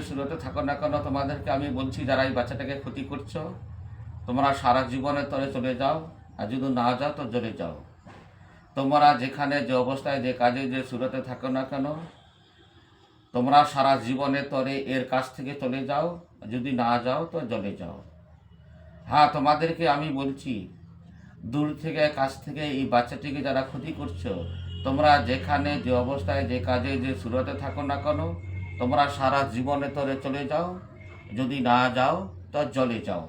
সুরতে থাকো না কেন, তোমাদেরকে আমি বলছি, যারা এই বাচ্চাটাকে ক্ষতি করছো, তোমরা সারা জীবনের তরে চলে যাও, আর যদি না যাও তো জ্বলে যাও। তোমরা যেখানে যে অবস্থায় যে কাজে যে সুরতে থাকো না কেন, তোমরা সারা জীবনের তরে এর কাছ থেকে চলে যাও, যদি না যাও তো জ্বলে যাও। হ্যাঁ, তোমাদেরকে আমি বলছি, দূর থেকে কাছ থেকে এই বাচ্চাটিকে যারা ক্ষতি করছো, তোমরা যেখানে যে অবস্থায় যে কাজে যে সুরতে থাকো না কেন, তোমরা সারা জীবনে তরে চলে যাও, যদি না যাও তো জ্বলে যাও।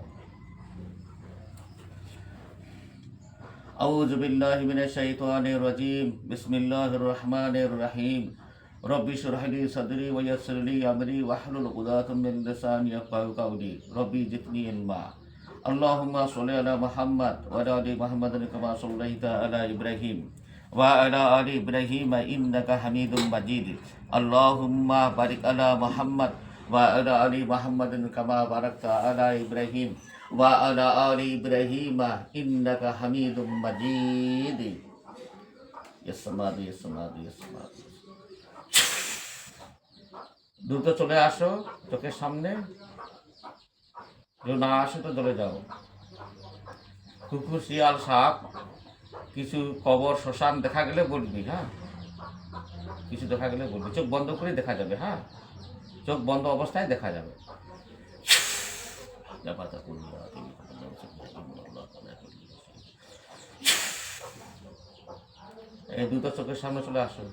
আউযু বিল্লাহি মিনাশ শাইতানির রাজিম। বিসমিল্লাহির রহমানির রহিম। রব্বি ইশরাহ লি সাদরি ওয়া ইয়াসসির লি আমরি ওয়াহলুল উকদাতাম মিন লিসানি ইয়াফকাহু কাওলি। রব্বি জিদনি ইলমা। আল্লাহুম্মা শাল্লি আলা মুহাম্মাদ ওয়া আলা আলি মুহাম্মাদিন কামা শাল্লাইতা আলা ইব্রাহিম ওয়া আলা আলি ইব্রাহিম ইন্নাকা হামিদুম মাজিদ। আল্লাহুম্মা বারিক আলা মুহাম্মাদ ওয়া আলা আলি মুহাম্মাদিন কামা বারাকতা আলা ইব্রাহিম ওয়া আলা আলি ইব্রাহিম ইন্নাকা হামিদুম মাজিদ। ইসমাদি ইসমাদি ইসমাদি। দ্রুত চলে আসো চোখের সামনে, যদি না আসো তো চলে যাও। কুকুর, শিয়াল, সাপ, কিছু কবর, শ্মশান দেখা গেলে বলবি। হ্যাঁ, কিছু দেখা গেলে বলবি। চোখ বন্ধ করে দেখা যাবে। হ্যাঁ, চোখ বন্ধ অবস্থায় দেখা যাবে। এই দ্রুত চোখের সামনে চলে আসো,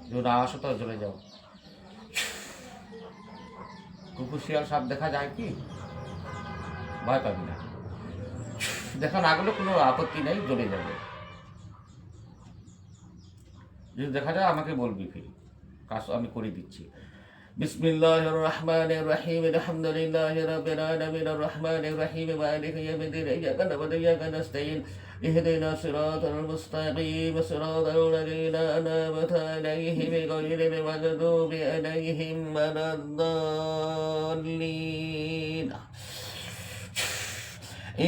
যদি না আসো তো চলে যাও। কুকুর, শিয়াল, সাপ দেখা যায় কি? ভয় পাবি না। দেখা না গেলে কোনো আপত্তি নেই, জ্বলে যাবে। যদি দেখা যায় আমাকে বলবি, ফির কাজ আমি করে দিচ্ছি। বিসমিল্লাহির রহমানির রহিম। আলহামদুলিল্লাহি রাব্বিল আলামিন আর রহমানির রহিম মালিকি ইয়াউমিদ্দিন ইয়্যাকা না'বুদু ওয়া ইয়্যাকা নাস্তাঈন ইহদিনাস সিরাতাল মুস্তাকিম সিরাতাল লাযীনা আন'আমতা আলাইহিম গায়রিল মাগদুবি আলাইহিম ওয়ালাদ-দাল্লিন।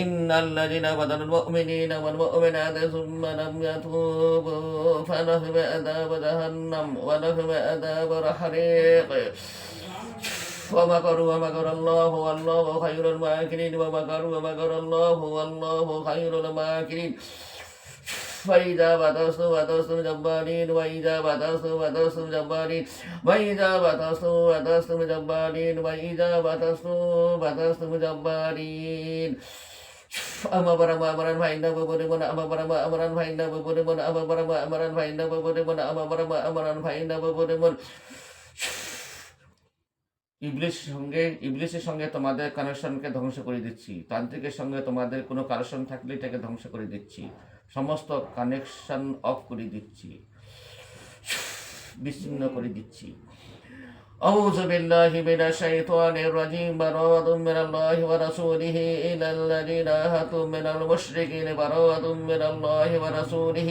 إن الذين بدلوا المؤمنين والمؤمنات ثم لم يتوبوا فلهم عذاب جهنم ولهم عذاب الحريق ومكروا ومكر الله والله خير الماكرين ومكروا ومكر الله والله خير الماكرين. فإذا بطشتم جبارين وإذا بطشتم جبارين وإذا بطشتم جبارين وإذا بطشتم جبارين. Amaran fainda buburimun amaran fainda buburimun amaran fainda buburimun amaran fainda buburimun. ইবলিসের সঙ্গে তোমাদের কানেকশনকে ধ্বংস করে দিচ্ছি। তান্ত্রিকের সঙ্গে তোমাদের কোনো কানেকশন থাকলে এটাকে ধ্বংস করে দিচ্ছি। সমস্ত কানেকশন অফ করে দিচ্ছি, বিচ্ছিন্ন করে দিচ্ছি। أعوذ بالله من الشيطان الرجيم. براءة من الله ورسوله إلى الذين عاهدتم من المشركين براءة من الله ورسوله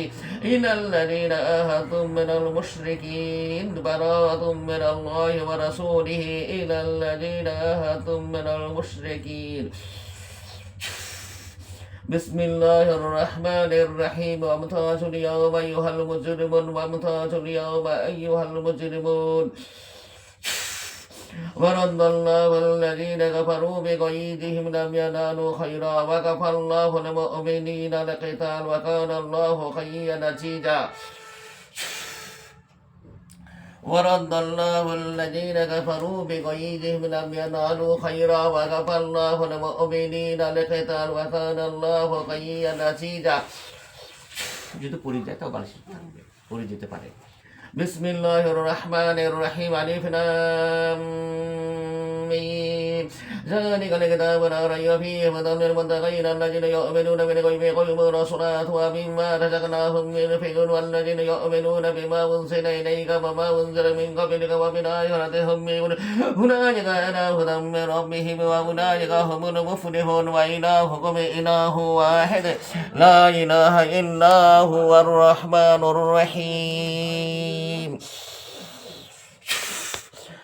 إلى الذين عاهدتم من المشركين براءة من الله ورسوله إلى الذين عاهدتم من المشركين. بسم الله الرحمن الرحيم. وامتازوا اليوم أيها المجرمون وامتازوا اليوم أيها المجرمون. ورد الله الذين كفروا بغيظهم لم ينالوا خيرا وكفى الله المؤمنين القتال وكان الله قويا عزيزا. ورد الله الذين كفروا بغيظهم لم ينالوا خيرا وكفى الله المؤمنين القتال وكان الله قويا عزيزا. যদি পড়ে যায় তাও বালিশ থাকবে, পড়ে যেতে পারে। বিসমিল্লাহির রহমানির রহিম। আলিফ লাম মিম। যালিকাল কিতাবু লা রাইবা ফীহি হুদাল লিল মুত্তাকিন আল্লাযীনা ইউ'মিনুনা বিল গায়বি ওয়া yuqiimuna as-salata wa mimma razaqnahum yunfiqun wallযীনা ইউ'মিনুনা বিমা উনজিলা ইলাইকা ওয়া মা উনজিলা মিন ক্বাবলিকা ওয়া বিল আখিরাতি হুম ইউমিনুন উলাইকা আলা হুদাম মির রাব্বিহিম ওয়া উলাইকা হুমুল মুফলিহুন ওয়া ইলাহুকুম ইলাহু ওয়াহিদ লা ইলাহা ইল্লা হুয়ার রাহমানুর রহিম.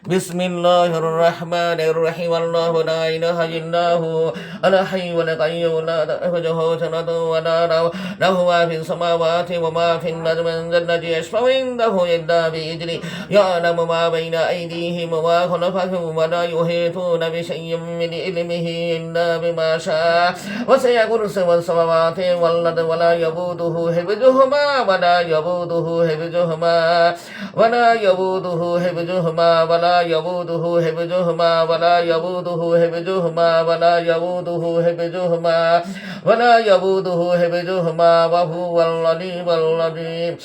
بسم الله الرحمن الرحيم الله لا إله إلا هو الحي القيوم لا تأخذه سنة ولا نوم له ما في السماوات وما في الأرض من ذا الذي يشفع عنده إلا بإذنه يعلم ما بين أيديهم وما خلفهم ولا يحيطون بشيء من علمه إلا بما شاء وسع كرسيه السماوات والأرض ولا يؤوده حفظهما ولا يؤوده حفظهما ولا يؤوده حفظهما ولا يؤوده حفظهما ولا يؤوده حفظهما ولا يؤوده حفظهما ولا يؤوده حفظهما وهو العلي العظيم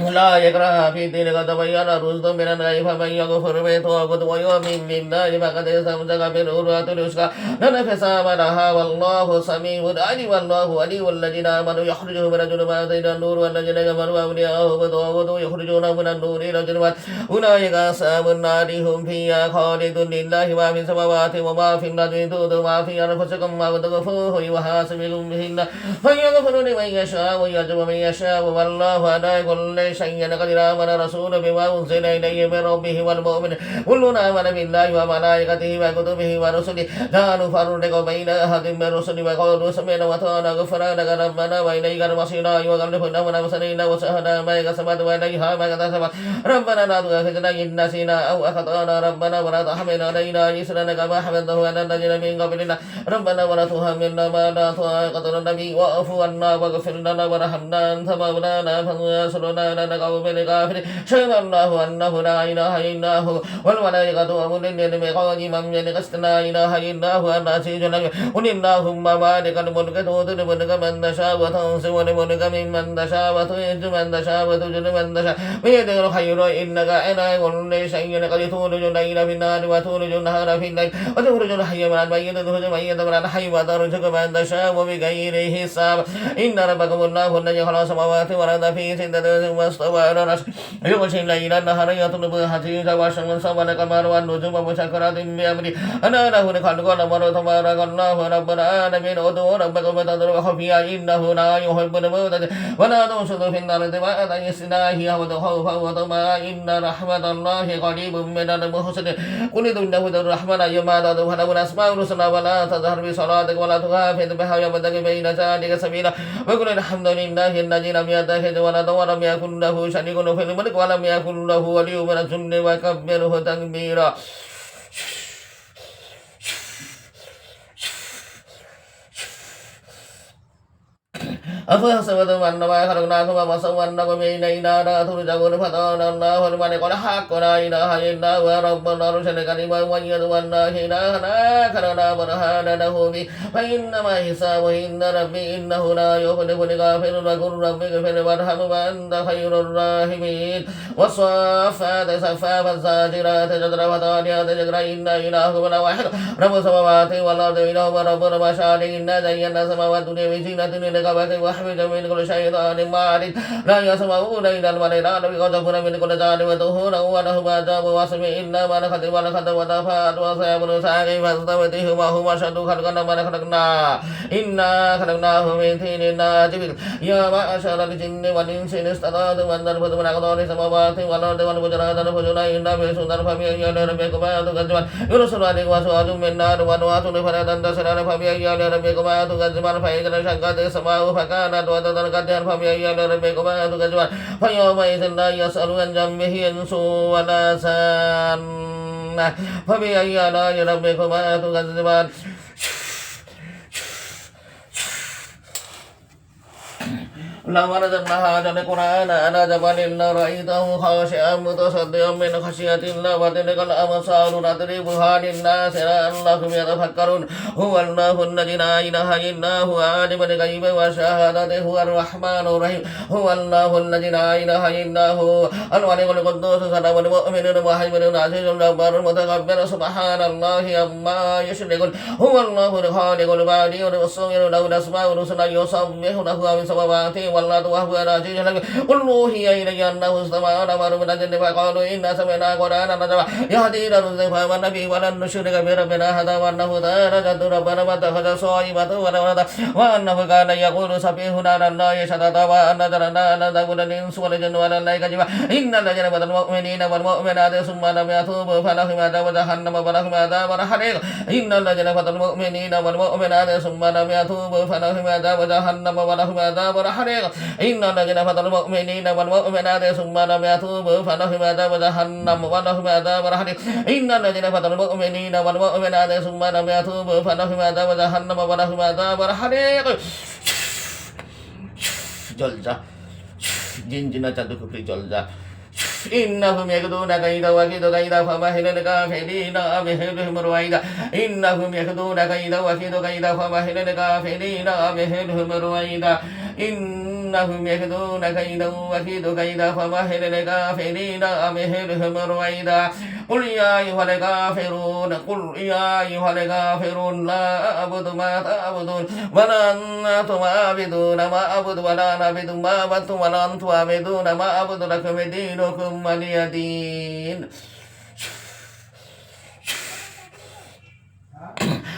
لا يكره في الدين قد تبين الرشد من الغي فمن يغفر بالطاغوت ويؤمن بالله فقد استمسك بالعروة الوثقى لا انفصام لها والله سميع عليم والله ولي الذين آمنوا يخرجهم من الظلمات إلى النور والذين كفروا أولياءهم الطاغوت يخرجونهم من النور إلى الظلمات أولئك أصحاب النار هم فيها خالدون لله ما في السماوات وما في الأرض تؤتوا ما في أنفسكم ما تخفوه يحاسبكم به الله فيغفر لمن يشاء ويعذب من يشاء والله على كل شيء قدير آمن رسول بما أنزل إليه من ربه والمؤمن كلنا آمن بالله وملائكته وكتبه ورسله لا نفرق بين أحد من رسله وقالوا سمعنا وأطعنا غفرانك ربنا وإليك المصير وكلف أمرنا وسلينا وسهنا ما كسبت وإليها ما كسبت ربنا لا تؤاخذنا إن نسينا أو أخطأنا ربنا ولا تحمل علينا إصرا كما حملته على الذين من قبلنا ربنا ولا تحملنا ما لا طاقة لنا به واعف عنا واغفر لنا وارحمنا أنت مولانا فانصرنا على القوم الكافرين شهد الله أنه لا إله إلا هو والملائكة وأولو العلم قائما بالقسط لا إله إلا هو العزيز الحكيم قل اللهم مالك الملك تؤتي الملك من تشاء وتنزع الملك ممن تشاء وتعز من تشاء وتذل من تشاء بيدك الخير إنك على كل شيء قدير تولج الليل في النهار وتولج النهار في الليل وتخرج الحي من الميت وتخرج الميت من الحي وترزق من تشاء وبغير حساب إن ربكم الله الذي خلق السماوات والأرض في ستة أيام واستوى على العرش يغشي الليل النهار يطلب حثيثا والشمس والقمر والنجوم مسخرات بأمره ألا له الخلق والأمر تبارك الله رب العالمين ادعوا ربكم وتضرعوا خفيا إنه لا يحب المعتدين ولا تفسدوا في الأرض بعد إصلاحها وادعوه خوفا وطمعا إن رحمة الله قريب من المحسنين قل ادعوا إنه الرحمن أيما تدعوا فله الأسماء الحسنى ولا تجهر بصلاتك ولا تخافت بها وابتغ بين ذلك سبيلا وقل الحمد لله الذي لم يتخذ ولدا ولم يكن له شريك في الملك ولم يكن له ولي من الذل وكبره تكبيرا أفحسبتم أنما خلقناكم عبثا وأنكم إلينا لا ترجعون فتعالى الله الملك الحق لا إله إلا هو رب العرش الكريم وأيد والله إلها آخر لا برهان له به فإنما حسابه عند ربي إنه لا يخلف الكافر وقل رب اغفر وارحم وأنت خير الراحمين والصافات صفا فالزاجرات زجرا فالتاليات ذكرا إن إلهكم لواحد رب السماوات والأرض إله ورب المشارق إنا زينا السماوات الدنيا بزينة للكواكب وحفظا من كل شيطان مارد لا يسمعون إلى الملك الأعلى ويخافون من كل ظالم وطهورا ولهم عذاب واصب إلا من خطب ولخطب وتفات وصيب ساقي فاستفتهم وهم أشد خلقا من خلقنا إنا خلقناهم من طين لازب يا معشر الجن والإنس إن استطعتم أن تنفذوا من أقطار السماوات والأرض والفجرات تنفذون إلا بسلطان فبأي آلاء ربكما تكذبان يرسل عليكم أشواظ من نار وأنواع فلا تنتصران فبأي آلاء ربكما تكذبان فإذا انشقت السماء فكانت وترا كالدهر فبأي آلاء ربكما تكذبان فيومئذ لا يسأل عن ذنبه إنس ولا جان فبأي آلاء ربكما تكذبان لو أنزلنا هذا القرآن على جبل لرأيته خاشعا متصدعا من خشية الله وتلك الأبصار نضربها للناس لعلهم يتفكرون هو الله الذي لا إله إلا هو عالم الغيب والشهادة هو الرحمن الرحيم هو الله الذي لا إله إلا هو الملك القدوس السلام المؤمن المهيمن العزيز الجبار المتكبر سبحان الله عما يشركون هو الله الخالق البارئ المصور له الأسماء الحسنى يسبح له في السماوات والله وهو العزيز الحكيم قل أوحي إلي أنه استمع نفر من الجن فقالوا إنا سمعنا قرآنا عجبا يهدي إلى الرشد فآمنا به ولن نشرك بربنا أحدا وأنه تعالى جد ربنا ما اتخذ صاحبة ولا ولدا وأنه كان يقول سفيهنا على الله شططا وأن جعلنا أن تكون الإنس والجن والملائكة جميعا إن الذين بدلوا المؤمنين والمؤمنات ثم لم يتوبوا فلهم عذاب جهنم ولهم عذاب الحريق إن الذين بدلوا المؤمنين والمؤمنات ثم لم يتوبوا فلهم عذاب جهنم ولهم عذاب الحريق إن الذين بدلوا المؤمنين والمؤمنات ثم لم يتوبوا فلهم عذاب جهنم ولهم عذاب الحريق إن الذين بدلوا المؤمنين والمؤمنات ثم لم يتوبوا فلهم عذاب جهنم ولهم عذاب الحريق জল যা জিনজিনা চাঁদ কুপড়ি জল যা إنهم يكدون كيدا وكيد كيدا فمهل الكافرين أمهلهم رويدا إنهم يكدون كيدا وكيد كيدا فمهل الكافرين أمهلهم رويدا إنهم يكدون كيدا وكيد كيدا فمهل الكافرين أمهلهم رويدا قل يا أيها الكافرون قل يا أيها الكافرون لا أعبد ما تعبدون ولا أنتم عابدون ما أعبد ولا نعبد ما عبدتم ولا أنتم عابدون ما أعبد لكم دينكم ولي دين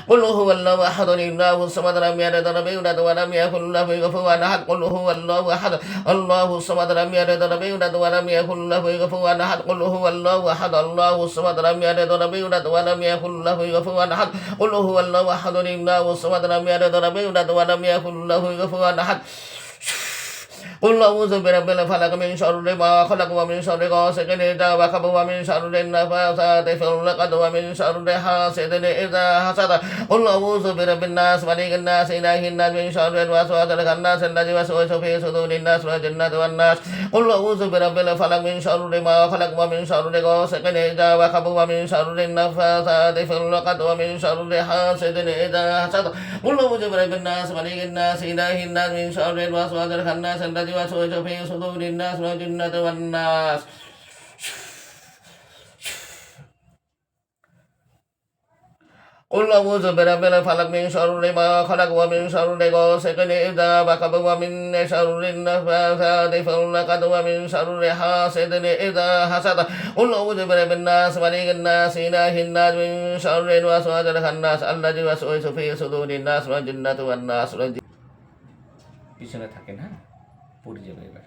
قل هو الله أحد الله الصمد لم يلد ولم يولد ولم يكن له كفوا أحد قل هو الله أحد الله الصمد لم يلد ولم يولد ولم يكن له كفوا أحد قل هو الله أحد الله الصمد لم يلد ولم يولد ولم يكن له كفوا أحد قل هو الله أحد الله الصمد لم يلد ولم يولد ولم يكن له كفوا أحد قل أعوذ برب الفلق من شر ما خلق ومن شر غاسق إذا وقب ومن شر النفاثات في العقد ومن شر حاسد إذا حسد قل أعوذ برب الناس ملك الناس إله الناس من شر الوسواس الخناس الذي يوسوس في صدور الناس والجنة والناس قل أعوذ برب الفلق من شر ما خلق ومن شر غاسق إذا وقب ومن شر النفاثات في العقد ومن شر حاسد إذا حسد قل أعوذ برب الناس ملك الناس إله الناس من شر الوسواس الخناس الذي يوسوس في صدور الناس والجنة والناس قل أعوذ برب الفلق من شر ما خلق ومن شر غاسق إذا وقب ومن شر النفاثات في العقد ومن شر حاسد إذا حسد قل أعوذ برب الناس ملك الناس إله الناس من شر الوسواس الخناس الذي يوسوس في صدور الناس والجنة والناس পিছনে থাকেন হ্যাঁ পড়ে যাবে এবার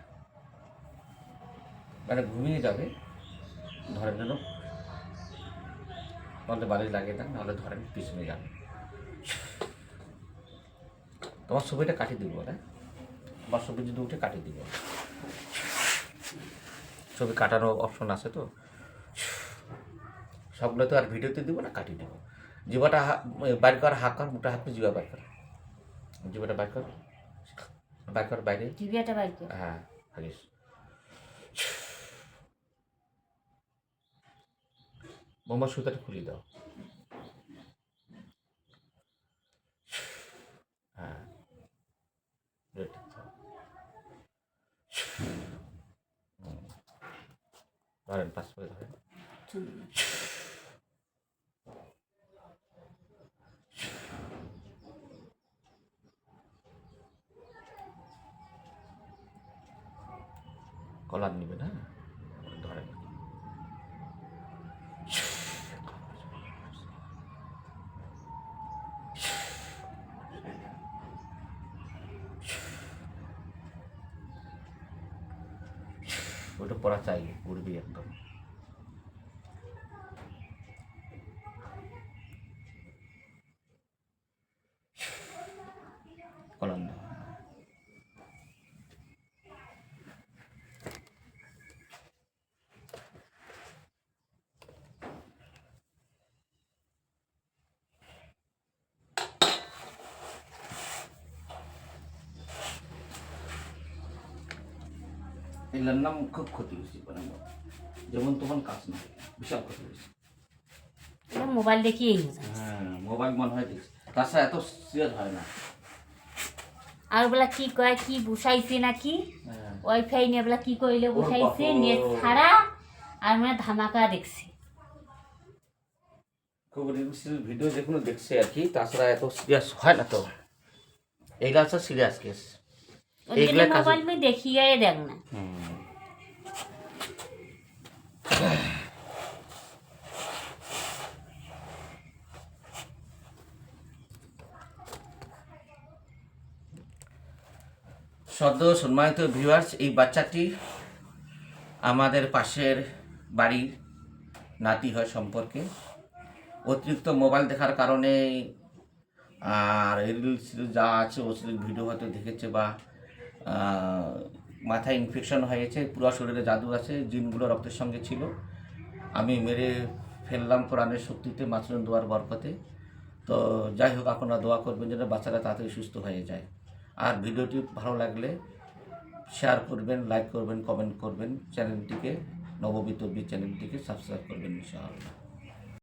মানে ঘুমিয়ে যাবে ধরেন যেন নাহলে বালিশ লাগিয়ে দেন নাহলে ধরেন পিছনে যাবে তোমার ছবিটা কাটিয়ে দিব না তোমার ছবি যদি উঠে কাটিয়ে দিব ছবি কাটানোর অপশন আছে তো সবগুলো তো আর ভিডিওতে দিব না কাটিয়ে দিব জিবাটা বাইর কর হাত কর মোটা হাত में জিবা বাইর কর জিবাটা বাইর কর বাইর বাইরে জিবাটা বাইর কর হ্যাঁ হারিস মোমা সুতাটা খুলে দাও হ্যাঁ ধরেন পাঁচ করে ধরেন কলার নিবে না ধরেন ওটা পড়া চাই উড়বি একদম কলার না এগুলোর নাম খুব ক্ষতি হয়েছে যেমন তখন কাজ না বিশাল ক্ষতি হয়েছে মোবাইল দেখিয়েই হ্যাঁ মোবাইল মনে হয় দেখছি তাছাড়া এত সিরিয়াস হয় না আর বলা কি কয় কি বসাইছে নাকি ওয়াইফাই নিয়ে বলা কি কইলে বসাইছে নেট ছাড়া আর মানে ধামাকা দেখছি খুব ভিডিও যেগুলো দেখছে আর কি তাছাড়া এত সিরিয়াস হয় না তো এইটা হচ্ছে সিরিয়াস কেস ওই জন্য মোবাইল আমি দেখিয়ে দেখ না। সদ্য সম্মানিত ভিউয়ার্স, এই বাচ্চাটি আমাদের পাশের বাড়ির নাতি হয় সম্পর্কে। অতিরিক্ত মোবাইল দেখার কারণে আর রিলস যা আছে অশ্লীল ভিডিও হয়তো দেখেছে বা মাথায় ইনফেকশন হয়েছে, পুরো শরীরে জাদু আছে, জিনগুলো রক্তের সঙ্গে ছিল। আমি মেরে ফেললাম কোরআনের শক্তিতে, মাসরুম দোয়ার বরকতে। তো যাই হোক, আপনারা দোয়া করবেন যেন বাচ্চারা তাড়াতাড়ি সুস্থ হয়ে যায়। আর ভিডিওটি ভালো লাগলে শেয়ার করবেন, লাইক করবেন, কমেন্ট করবেন। চ্যানেলটিকে নববী তদ্বির চ্যানেলটিকে সাবস্ক্রাইব করবেন ইনশাআল্লাহ।